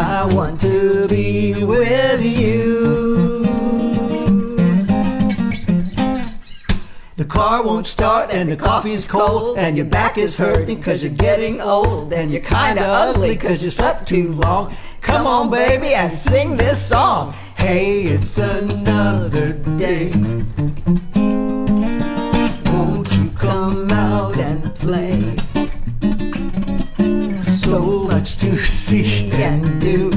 I want to be with you. The car won't start and the coffee's cold, and your back is hurting cause you're getting old, and you're kinda ugly cause you slept too long. Come on baby and sing this song. Hey, it's another day. Won't you come out and play? So much to see and do,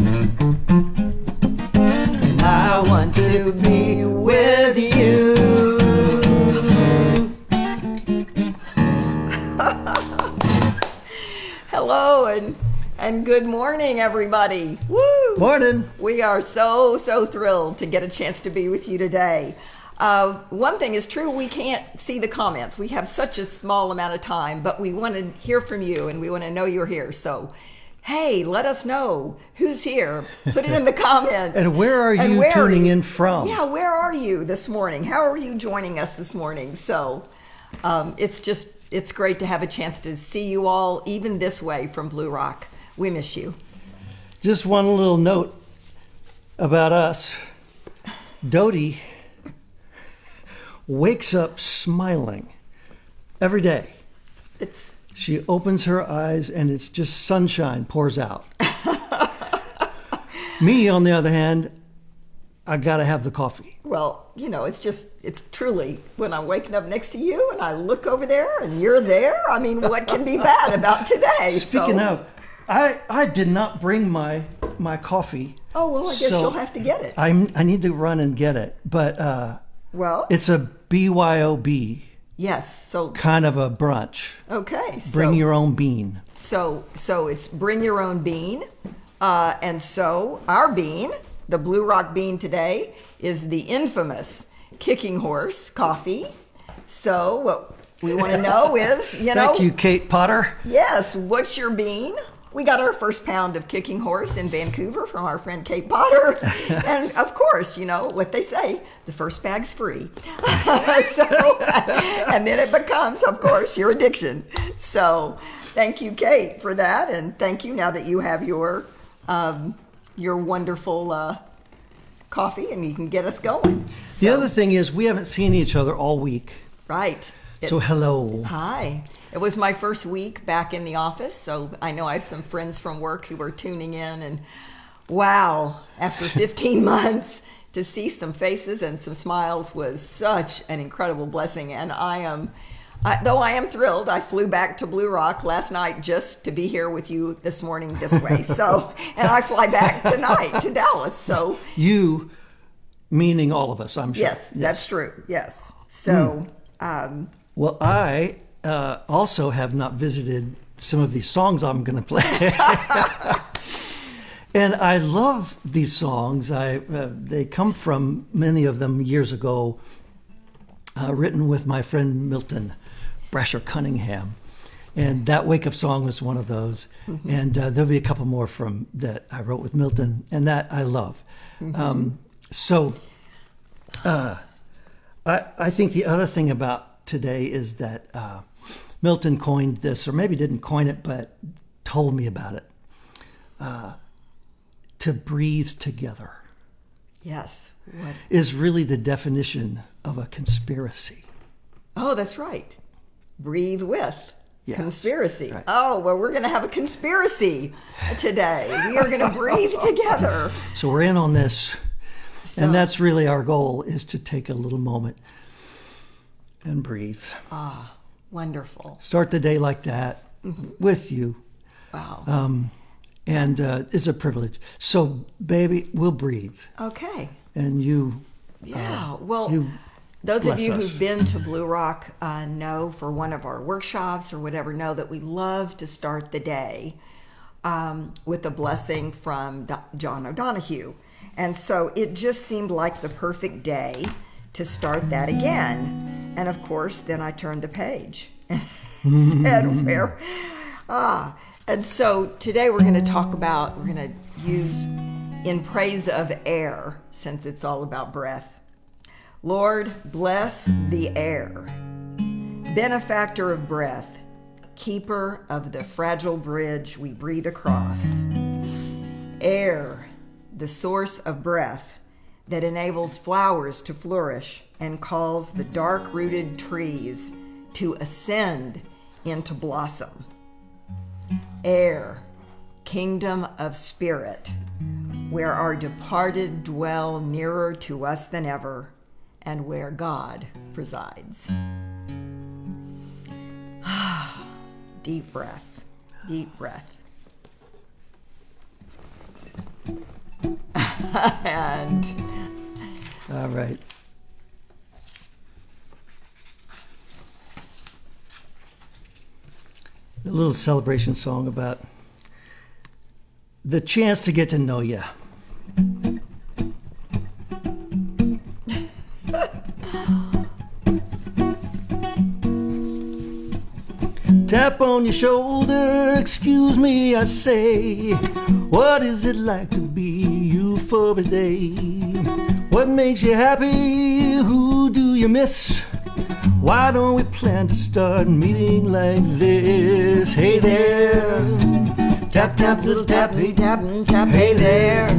and I want to be with you. Hello and good morning, everybody. Woo! Morning. We are so thrilled to get a chance to be with you today. One thing is true, we can't see the comments. We have such a small amount of time, but we want to hear from you and we want to know you're here. So, hey, let us know who's here. Put it in the comments. And where are you tuning in from? Yeah, where are you this morning? How are you joining us this morning? So, it's great to have a chance to see you all, even this way from Blue Rock. We miss you. Just one little note about us. Dodee wakes up smiling every day. She opens her eyes and it's just sunshine pours out. Me, on the other hand, I gotta have the coffee. Well, you know, it's truly when I'm waking up next to you and I look over there and you're there. I mean, what can be bad about today? Speaking of, I did not bring my coffee. Oh, well, I guess you'll have to get it. I need to run and get it. But well, it's a BYOB. Yes. So kind of a brunch. Okay. Bring your own bean. So it's bring your own bean. And so our bean, the Blue Rock bean today, is the infamous Kicking Horse coffee. So what we want to know is, Thank you, Kate Potter. Yes, what's your bean? We got our first pound of Kicking Horse in Vancouver from our friend Kate Potter. And of course, you know what they say, the first bag's free. And then it becomes, of course, your addiction. So thank you, Kate, for that. And thank you now that you have your wonderful coffee and you can get us going. The other thing is we haven't seen each other all week. Right. So hello. Hi. It was my first week back in the office, so I know I have some friends from work who are tuning in, and wow, after 15 months to see some faces and some smiles was such an incredible blessing. And though I am thrilled, I flew back to Blue Rock last night just to be here with you this morning this way. So, and I fly back tonight to Dallas. So you, meaning all of us, I'm sure. Yes, that's true. Yes. So, well, I also have not visited some of these songs I'm going to play. And I love these songs. They come from, many of them years ago, written with my friend Milton Brasher Cunningham. And that Wake Up song was one of those. Mm-hmm. And there'll be a couple more from that I wrote with Milton, and that I love. Mm-hmm. I think the other thing about today is that Milton coined this, or maybe didn't coin it, but told me about it. To breathe together. Yes. What? Is really the definition of a conspiracy. Oh, that's right. Breathe with. Yes. Conspiracy. Right. Oh, well, we're going to have a conspiracy today. We are going to breathe together. So we're in on this. And that's really our goal, is to take a little moment and breathe. Ah, wonderful. Start the day like that with you. Wow. And it's a privilege. So, baby, we'll breathe. Okay. And you... Yeah, those of you who've been to Blue Rock know, for one of our workshops or whatever, know that we love to start the day with a blessing from John O'Donohue. And so it just seemed like the perfect day to start that again. And of course, then I turned the page and said, where? And so today we're going to use in praise of air, since it's all about breath. Lord, bless the air, benefactor of breath, keeper of the fragile bridge we breathe across. Air, the source of breath that enables flowers to flourish and calls the dark-rooted trees to ascend into blossom. Air, kingdom of spirit, where our departed dwell nearer to us than ever, and where God presides. Deep breath, deep breath. And all right. A little celebration song about the chance to get to know you. Tap on your shoulder, excuse me, I say. What is it like to be you for a day? What makes you happy? Who do you miss? Why don't we plan to start meeting like this? Hey there, tap, tap, little tap, hey, tap, tap, hey there.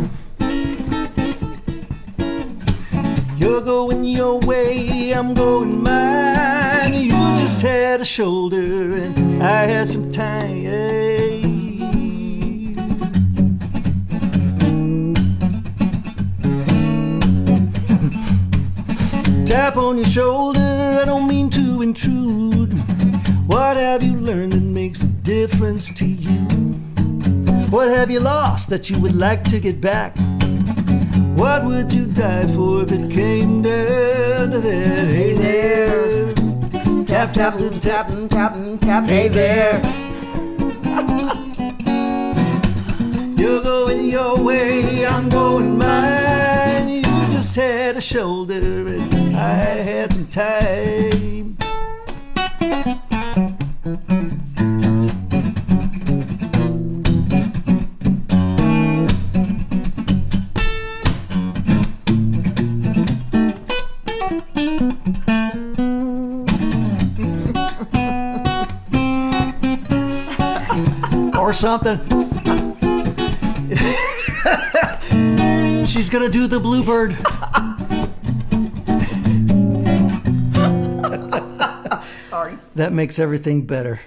You're going your way, I'm going mine. You just had a shoulder and I had some time. Tap on your shoulder, I don't mean to intrude. What have you learned that makes a difference to you? What have you lost that you would like to get back? What would you die for if it came down to that? Hey there, tap, tap, little tap, tap, tap, hey there. You're going your way, I'm going mine. You just had a shoulder and I had some time. Or something. She's gonna do the bluebird. Sorry. That makes everything better.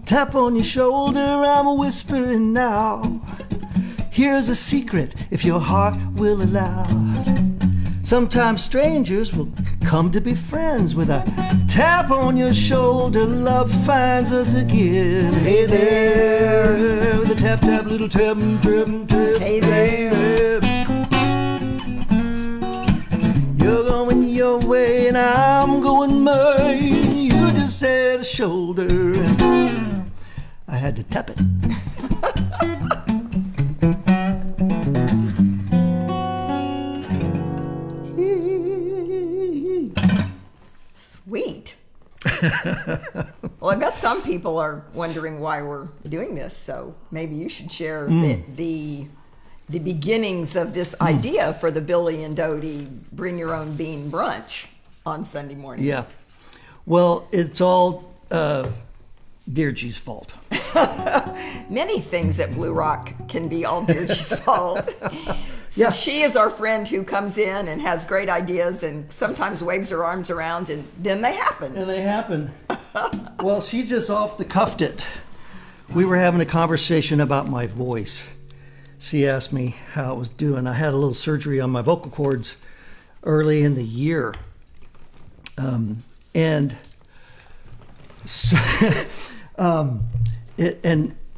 Tap on your shoulder, I'm whispering now. Here's a secret, if your heart will allow. Sometimes strangers will come to be friends. With a tap on your shoulder, love finds us again. Hey there, with a tap, tap, little tap, tap, tap. Hey there. You're going your way and I'm going mine. You just had a shoulder and I had to tap it. Sweet. Well, I bet some people are wondering why we're doing this, so maybe you should share the beginnings of this idea for the Billy and Dodee Bring Your Own Bean brunch on Sunday morning. Yeah. Well, it's all Deirdre's fault. Many things at Blue Rock can be all Deirdre's fault. So Yeah. she is our friend who comes in and has great ideas and sometimes waves her arms around and then they happen. And they happen. Well, she just off the cuffed it. We were having a conversation about my voice. She asked me how I was doing. I had a little surgery on my vocal cords early in the year. And so, and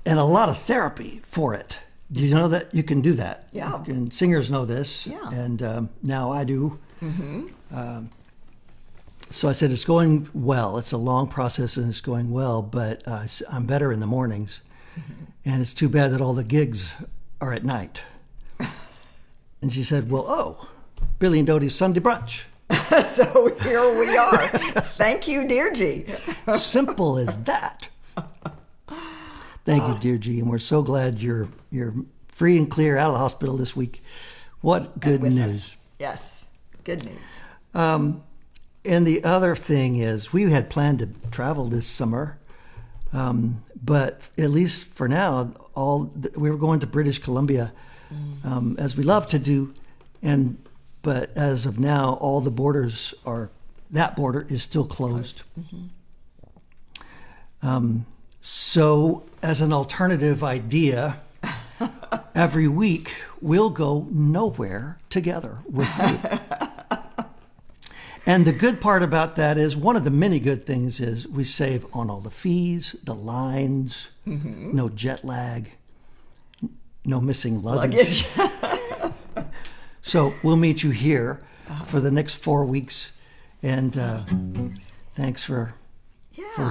a lot of therapy for it. Do you know that you can do that? Yeah. And singers know this. Yeah. And now I do. Mm-hmm. So I said, it's going well. It's a long process and it's going well, but I'm better in the mornings. Mm-hmm. And it's too bad that all the gigs are at night. And she said, well, Billy and Dodee's Sunday brunch. So here we are. Thank you, Deirdre. Simple as that. Thank you, Deirdre, and we're so glad you're free and clear out of the hospital this week. What good news. Us. Yes, good news. And the other thing is, we had planned to travel this summer But at least for now, we were going to British Columbia, as we love to do, but as of now, all the borders that border is still closed. So, as an alternative idea, every week we'll go nowhere together with you. And the good part about that is, one of the many good things is we save on all the fees, the lines, no jet lag, no missing luggage. So we'll meet you here for the next 4 weeks. And thanks for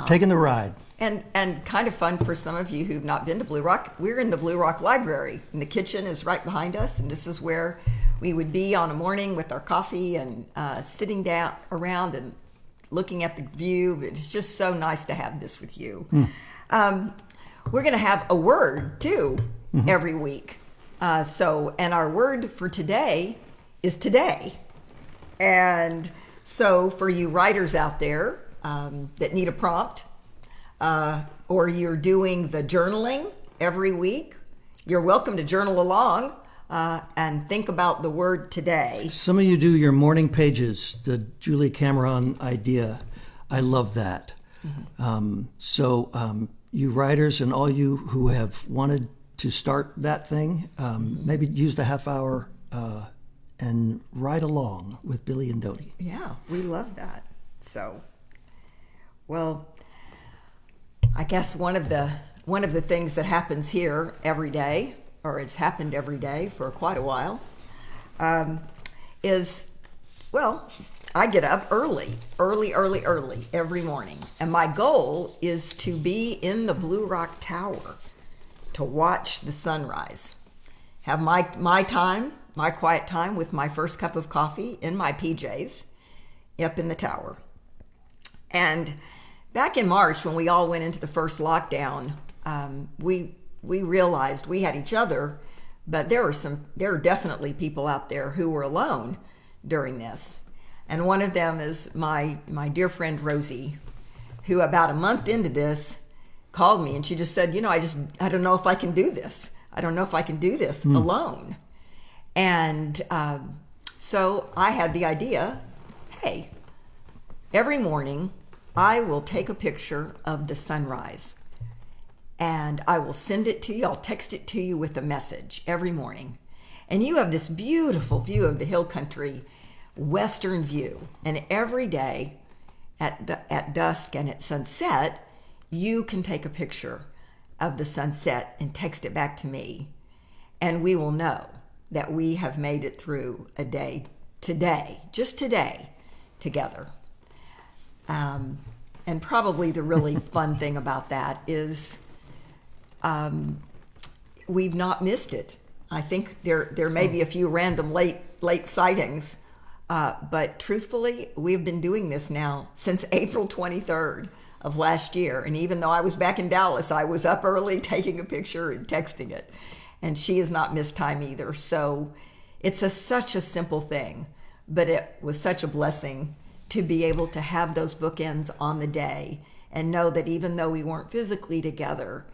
taking the ride. And kind of fun for some of you who've not been to Blue Rock. We're in the Blue Rock Library, and the kitchen is right behind us, and this is where we would be on a morning with our coffee and sitting down around and looking at the view. It's just so nice to have this with you. We're going to have a word, too, every week. And our word for today is today. And so for you writers out there that need a prompt, or you're doing the journaling every week, you're welcome to journal along and think about the word today. Some of you do your morning pages, the Julie Cameron idea. I love that. So you writers and all you who have wanted to start that thing, maybe use the half hour and ride along with Billy and Dodee. Yeah, we love that. So, well, I guess one of the things that happens here every day, or it's happened every day for quite a while, is, well, I get up early every morning. And my goal is to be in the Blue Rock Tower to watch the sunrise. Have my time, my quiet time with my first cup of coffee in my PJs up in the tower. And back in March, when we all went into the first lockdown, we realized we had each other, but there were definitely people out there who were alone during this. And one of them is my dear friend Rosie, who about a month into this called me, and she just said, I don't know if I can do this. I don't know if I can do this alone. And so I had the idea, hey, every morning I will take a picture of the sunrise and I will send it to you. I'll text it to you with a message every morning. And you have this beautiful view of the hill country, western view. And every day at dusk and at sunset, you can take a picture of the sunset and text it back to me. And we will know that we have made it through a day today, just today, together. And probably the really fun thing about that is we've not missed it. I think there may be a few random late sightings, but truthfully, we've been doing this now since April 23rd of last year. And even though I was back in Dallas, I was up early taking a picture and texting it. And she has not missed time either. So it's such a simple thing, but it was such a blessing to be able to have those bookends on the day and know that even though we weren't physically together,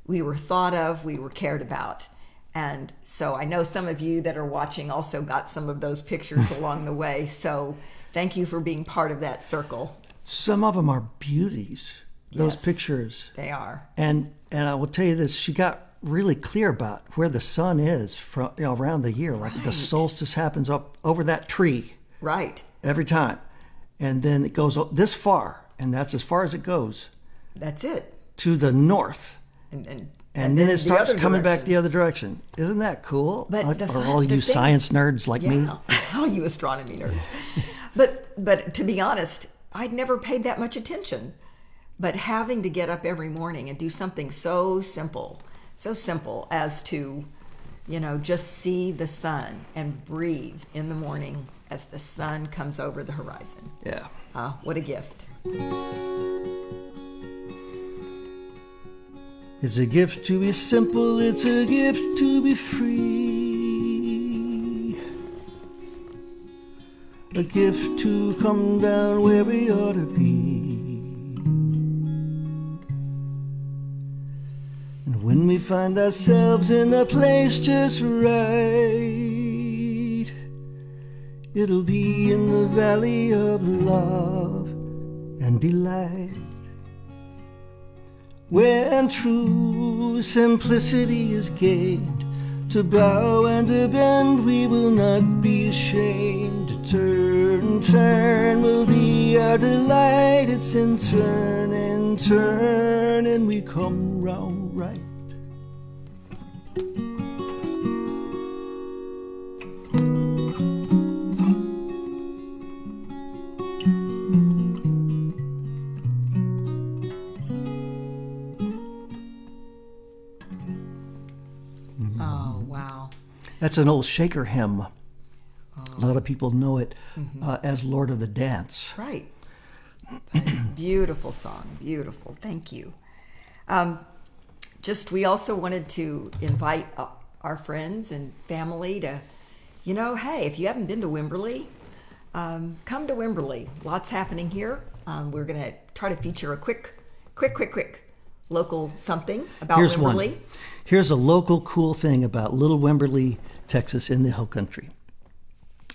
we were thought of, we were cared about. And so I know some of you that are watching also got some of those pictures along the way. So thank you for being part of that circle. Some of them are beauties, those Yes, pictures. They are. And I will tell you this, she got really clear about where the sun is from around the year. Like the solstice happens up over that tree. Right. Every time. And then it goes this far, and that's as far as it goes. That's it. To the north. And then it starts coming back the other direction. Isn't that cool? But for all you science nerds like me. All you astronomy nerds. But to be honest, I'd never paid that much attention. But having to get up every morning and do something so simple as to, just see the sun and breathe in the morning as the sun comes over the horizon. Yeah. What a gift. It's a gift to be simple, it's a gift to be free. A gift to come down where we ought to be. When we find ourselves in the place just right, it'll be in the valley of love and delight, when true simplicity is gained. To bow and to bend we will not be ashamed. To turn, turn will be our delight. It's in turn and turn, and we come round right. Oh, wow. That's an old Shaker hymn. A lot of people know it as Lord of the Dance. Right. Beautiful song. Beautiful. Thank you. We also wanted to invite our friends and family to, hey, if you haven't been to Wimberley, come to Wimberley. Lots happening here. We're going to try to feature a quick local something about Wimberley. One. Here's a local cool thing about Little Wimberley, Texas, in the Hill Country.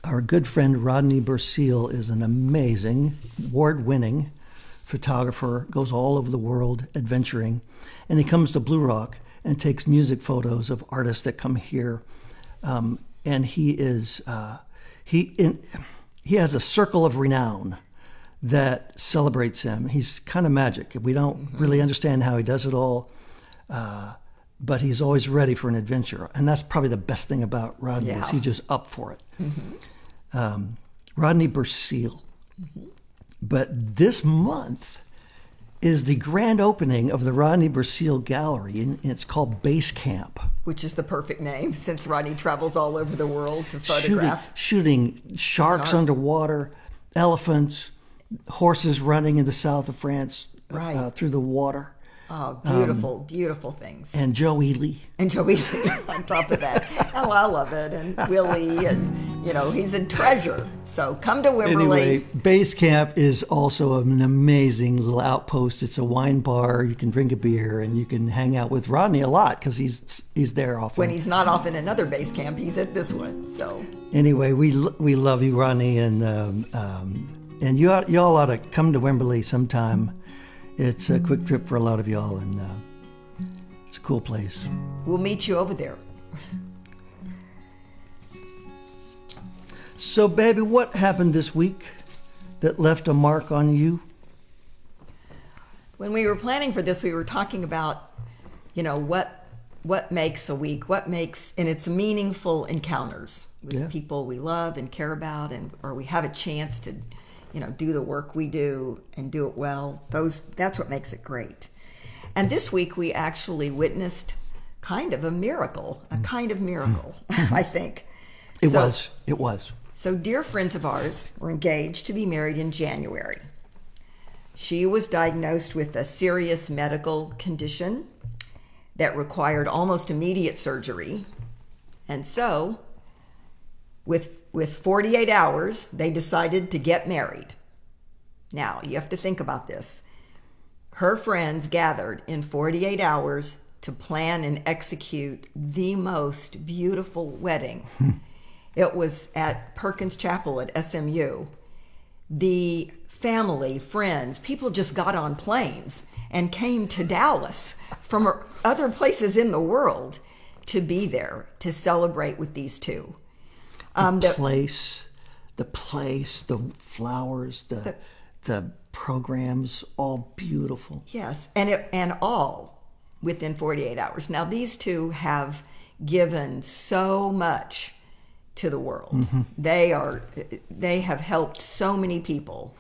Our good friend Rodney Bersiel is an amazing, award-winning photographer, goes all over the world adventuring, and he comes to Blue Rock and takes music photos of artists that come here. And he has a circle of renown that celebrates him. He's kind of magic. We don't really understand how he does it all, but he's always ready for an adventure. And that's probably the best thing about Rodney, is he's just up for it. Rodney Bersiel. But this month is the grand opening of the Rodney Bersiel Gallery, and it's called Base Camp. Which is the perfect name, since Rodney travels all over the world to photograph. Shooting sharks underwater, elephants, horses running in the south of France through the water. Oh, beautiful, beautiful things. And Joe Ely. On top of that. Oh, I love it. And Willie, and, he's a treasure. So come to Wimberley. Anyway, Base Camp is also an amazing little outpost. It's a wine bar. You can drink a beer, and you can hang out with Rodney a lot, because he's there often. When he's not off in another base camp, he's at this one. So anyway, we love you, Rodney, and y'all ought to come to Wimberley sometime. It's a quick trip for a lot of y'all, and it's a cool place. We'll meet you over there. So, baby, what happened this week that left a mark on you? When we were planning for this, we were talking about, what makes a week, and it's meaningful encounters with people we love and care about, or we have a chance to do the work we do and do it well. That's what makes it great. And this week we actually witnessed kind of a miracle, I think. It was. So dear friends of ours were engaged to be married in January. She was diagnosed with a serious medical condition that required almost immediate surgery. And so, with 48 hours, they decided to get married. Now, you have to think about this. Her friends gathered in 48 hours to plan and execute the most beautiful wedding. It was at Perkins Chapel at SMU. The family, friends, people just got on planes and came to Dallas from other places in the world to be there to celebrate with these two. The place, the flowers, the programs, all beautiful. Yes, and all within 48 hours. Now, these two have given so much to the world. They have helped so many people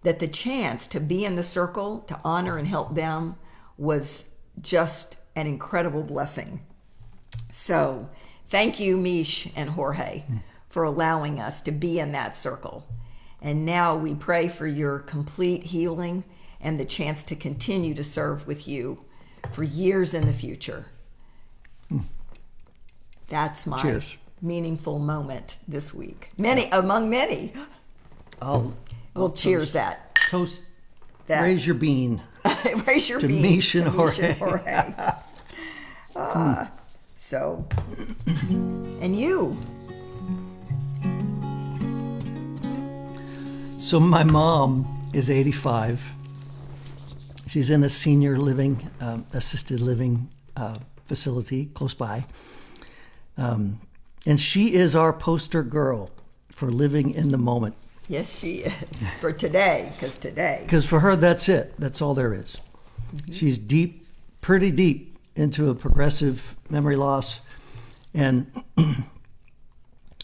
that the chance to be in the circle, to honor and help them, was just an incredible blessing. So, thank you, Mish and Jorge, for allowing us to be in that circle. And now we pray for your complete healing and the chance to continue to serve with you for years in the future. That's my meaningful moment this week. Among many. We'll cheers that. Toast. Raise your bean. Raise your to bean. Mish and Jorge. So, and you? So my mom is 85. She's in a senior living, assisted living facility close by. And she is our poster girl for living in the moment. Yes, she is. For today, because for her, that's it. That's all there is. Mm-hmm. She's pretty deep into a progressive memory loss. And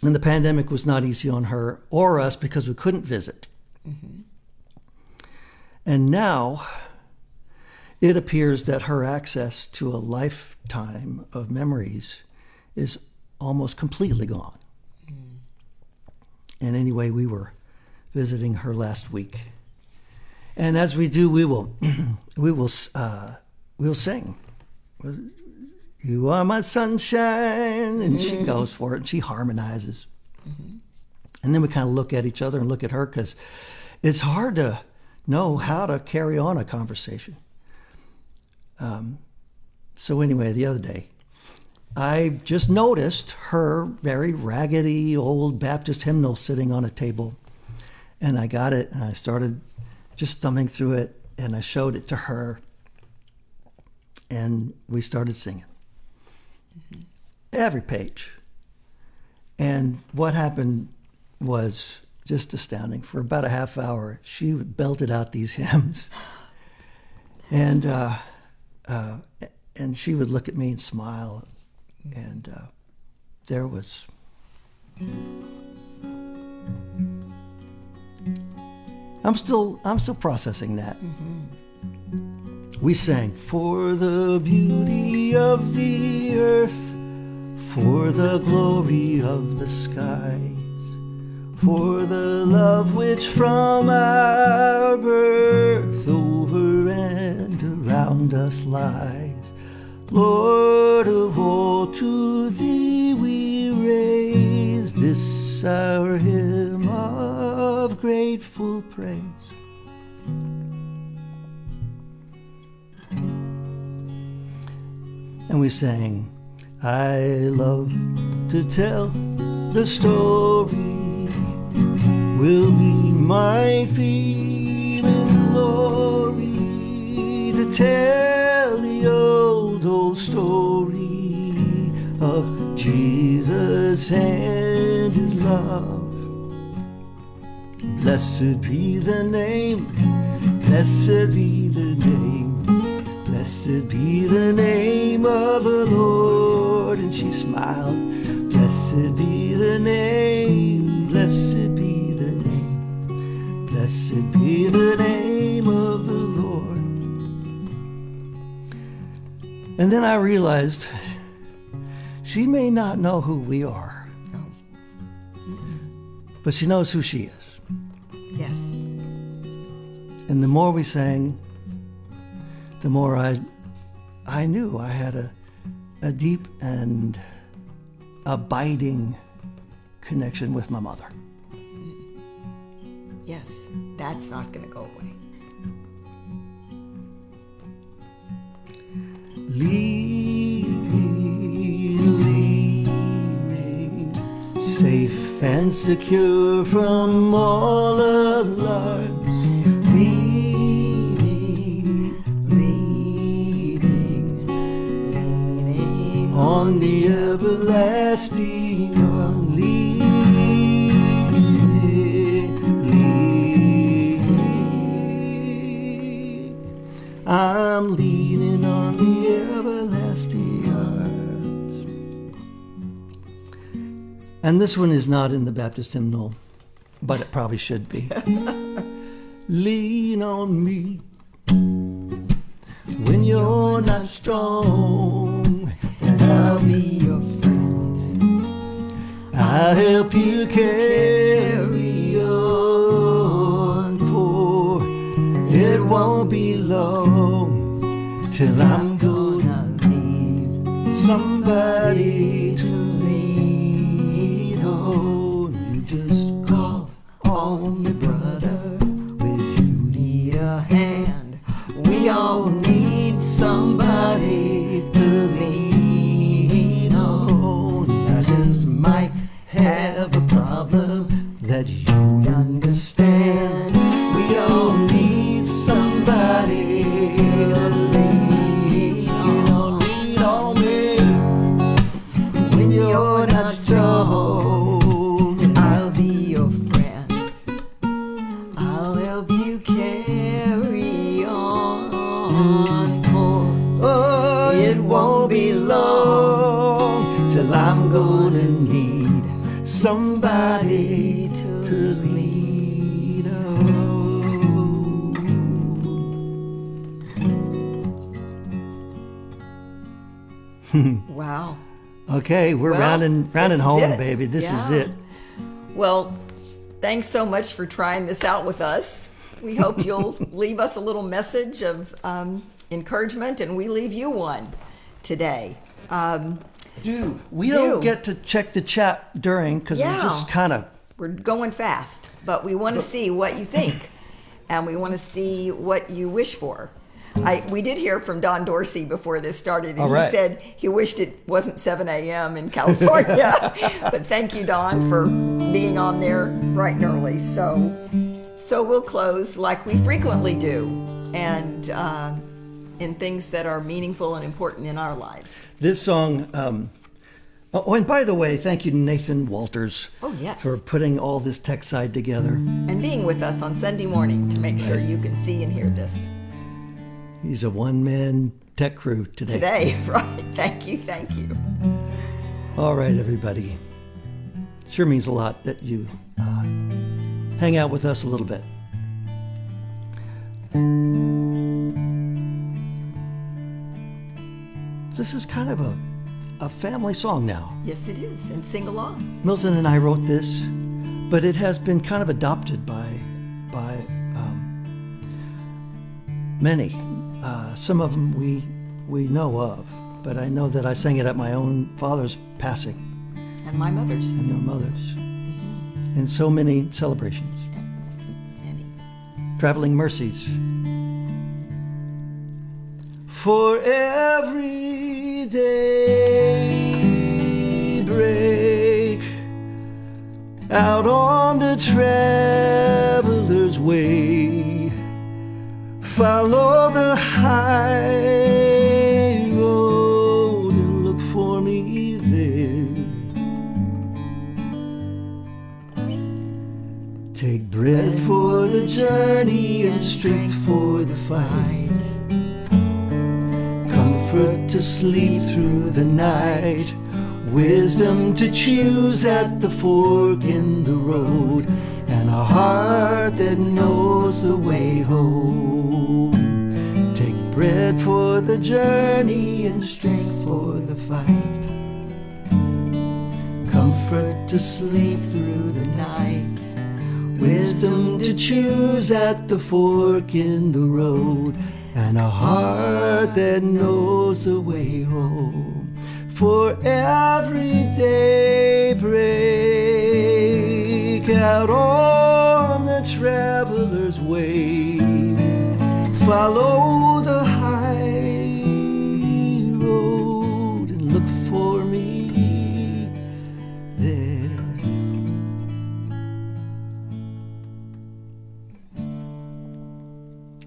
the pandemic was not easy on her or us because we couldn't visit. Mm-hmm. And now it appears that her access to a lifetime of memories is almost completely gone. Mm. And anyway, we were visiting her last week. And as we do, we will sing. You are my sunshine. And she goes for it, and she harmonizes. Mm-hmm. And then we kind of look at each other and look at her, because it's hard to know how to carry on a conversation. So anyway, the other day, I just noticed her very raggedy old Baptist hymnal sitting on a table. And I got it, and I started just thumbing through it, and I showed it to her. And we started singing. Mm-hmm. Every page. And what happened was just astounding. For about a half hour, she belted out these hymns. And she would look at me and smile. And there was... I'm still processing that. Mm-hmm. We sang, for the beauty of the earth, for the glory of the skies, for the love which from our birth over and around us lies. Lord of all, to thee we raise this our hymn of grateful praise. And we sang, I love to tell the story, will be my theme and glory, to tell the old story of Jesus and his love. Blessed be the name, blessed be the name, blessed be the name of the Lord. And she smiled, blessed be the name, blessed be the name, blessed be the name of the Lord. And then I realized she may not know who we are, but she knows who she is. Yes. And the more we sang, the more I knew I had a deep and abiding connection with my mother. Yes, that's not going to go away. Leading, safe and secure from all alarms. Leaning on the everlasting arm. I'm leaning on the everlasting arms. And this one is not in the Baptist hymnal, but it probably should be. Lean on me when you're not strong, and I'll be your friend. I'll help you carry on, for it won't be long till I'm gonna need somebody to lean on. You just call on your brother when you need a hand. We all need somebody to lean it won't be long till I'm gonna need somebody to lead. Wow. Okay, we're rounding home, it. baby. This Yeah. is it. Well, thanks so much for trying this out with us. We hope you'll leave us a little message of encouragement, and we leave you one today. We don't get to check the chat during because we're just we're going fast, but we want to see what you think, and we want to see what you wish for. We did hear from Don Dorsey before this started, and he said he wished it wasn't 7 a.m. in California. But thank you, Don, for being on there bright and early. So we'll close like we frequently do, and in things that are meaningful and important in our lives. This song, and by the way, thank you to Nathan Walters for putting all this tech side together. And being with us on Sunday morning to make sure you can see and hear this. He's a one-man tech crew today. Today, right. Thank you. All right, everybody. Sure means a lot that you hang out with us a little bit. This is kind of a family song now. Yes, it is, and sing along. Milton and I wrote this, but it has been kind of adopted by many. Some of them we know of, but I know that I sang it at my own father's passing. And my mother's. And your mother's. Mm-hmm. And so many celebrations. Many. Traveling mercies. For every day break out on the traveler's way, follow the high road and look for me there. Take bread for the journey and strength for the fight, comfort to sleep through the night, wisdom to choose at the fork in the road, and a heart that knows the way home. Take bread for the journey and strength for the fight, comfort to sleep through the night, wisdom to choose at the fork in the road, and a heart that knows the way home. For every day break out on the traveler's way, follow the high road and look for me there.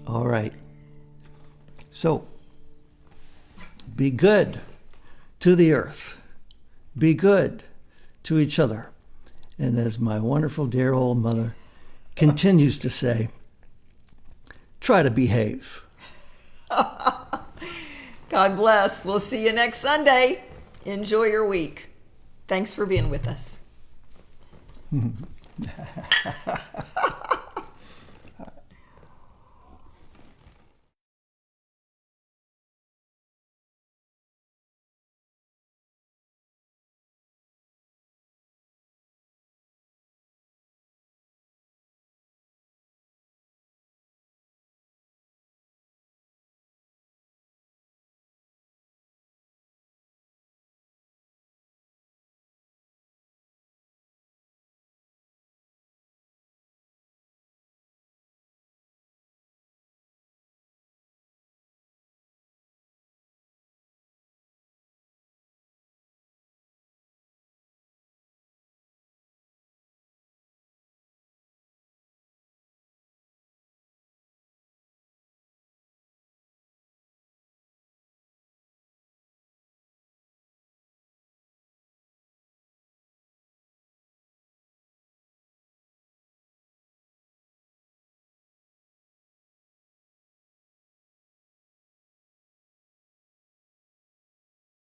All right. So, be good to the earth. Be good to each other. And as my wonderful dear old mother continues to say, try to behave. God bless. We'll see you next Sunday. Enjoy your week. Thanks for being with us.